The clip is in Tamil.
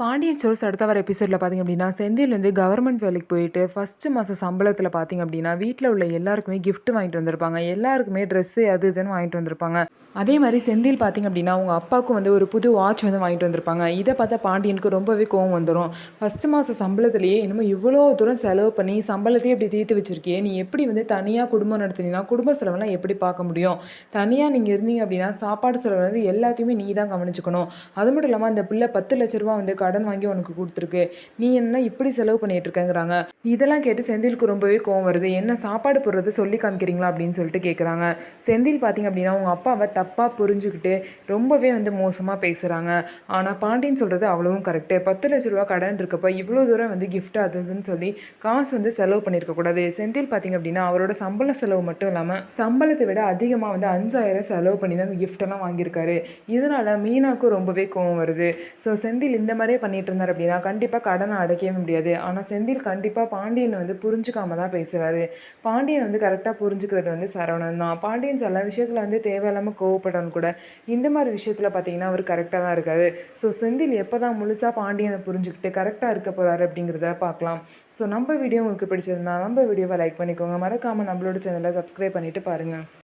பாண்டியன் ஸ்டோர்ஸ் அடுத்த வர எபிசோடில் பார்த்தீங்க அப்படின்னா செந்தில் வந்து கவர்மெண்ட் வேலைக்கு போயிட்டு ஃபஸ்ட்டு மாதம் சம்பளத்தில் பார்த்தீங்க அப்படின்னா வீட்டில் உள்ள எல்லாருக்குமே gift வாங்கிட்டு வந்திருப்பாங்க. எல்லாருக்குமே ட்ரெஸ்ஸு அது இதுன்னு வாங்கிட்டு வந்திருப்பாங்க. அதே மாதிரி செந்தில் பார்த்தீங்க அப்படின்னா அவங்க அப்பாவுக்கும் வந்து ஒரு புது வாட்ச் வந்து வாங்கிட்டு வந்திருப்பாங்க. இதை பார்த்தா பாண்டியனுக்கு ரொம்பவே கோவம் வந்துடும். ஃபஸ்ட்டு மாதம் சம்பளத்திலேயே என்னமோ இவ்வளோ தூரம் செலவு பண்ணி சம்பளத்தையே இப்படி தீர்த்து வச்சிருக்கியே, நீ எப்படி வந்து தனியாக குடும்பம் நடத்தினீங்கன்னா குடும்ப செலவெல்லாம் எப்படி பார்க்க முடியும்? தனியாக நீங்கள் இருந்தீங்க அப்படின்னா சாப்பாடு செலவு வந்து எல்லாத்தையுமே நீ தான் கவனிச்சுக்கணும். அது மட்டும் இல்லாமல் அந்த பிள்ளை 10 லட்ச ரூபா வந்து கடன் வாங்கி உனக்கு கொடுத்துருக்கு. நீ என்ன இப்படி செலவு பண்ணிட்டு இருக்கங்கிறாங்க. இதெல்லாம் கேட்டு செந்திலுக்கு ரொம்பவே கோவம் வருது. என்ன சாப்பாடு போடுறது சொல்லி காமிக்கிறீங்களா அப்படின்னு சொல்லிட்டு கேட்குறாங்க. செந்தில் பார்த்தீங்க அப்படின்னா உங்கள் அப்பாவை தப்பாக புரிஞ்சுக்கிட்டு ரொம்பவே வந்து மோசமாக பேசுகிறாங்க. ஆனால் பாண்டியன் சொல்கிறது அவ்வளவும் கரெக்டு. 10 லட்ச ரூபா கடன் இருக்கப்போ இவ்வளோ தூரம் வந்து gift அது இதுன்னு சொல்லி காசு வந்து செலவு பண்ணியிருக்க கூடாது. செந்தில் பார்த்தீங்க அப்படின்னா அவரோட சம்பள செலவு மட்டும் இல்லாமல் சம்பளத்தை விட அதிகமாக வந்து 5,000 செலவு பண்ணி தான் அந்த gift-எல்லாம் வாங்கியிருக்காரு. இதனால மீனாவுக்கும் ரொம்பவே கோவம் வருது. ஸோ செந்தில் இந்த மாதிரியே பண்ணிட்டு இருந்தார் அப்படின்னா கண்டிப்பாக கடனை அடைக்கவே முடியாது. ஆனால் செந்தில் கண்டிப்பாக பாண்டியனை வந்து புரிஞ்சுக்காம தான் பேசுகிறாரு. பாண்டியன் வந்து கரெக்டாக புரிஞ்சுக்கிறது வந்து சரவணன் தான். பாண்டியன் சில விஷயத்தில் வந்து தேவையில்லாமல் கோவப்படணும் கூட இந்த மாதிரி விஷயத்தில் பார்த்தீங்கன்னா அவர் கரெக்டாக தான் இருக்காது. ஸோ செந்தில் எப்போ தான் முழுசாக பாண்டியனை புரிஞ்சுக்கிட்டு கரெக்டாக இருக்க போகிறாரு அப்படிங்கிறத பார்க்கலாம். ஸோ நம்ம வீடியோ உங்களுக்கு பிடிச்சிருந்தா நம்ம வீடியோவை லைக் பண்ணிக்கோங்க. மறக்காமல் நம்மளோட சேனலை சப்ஸ்கிரைப் பண்ணிவிட்டு பாருங்கள்.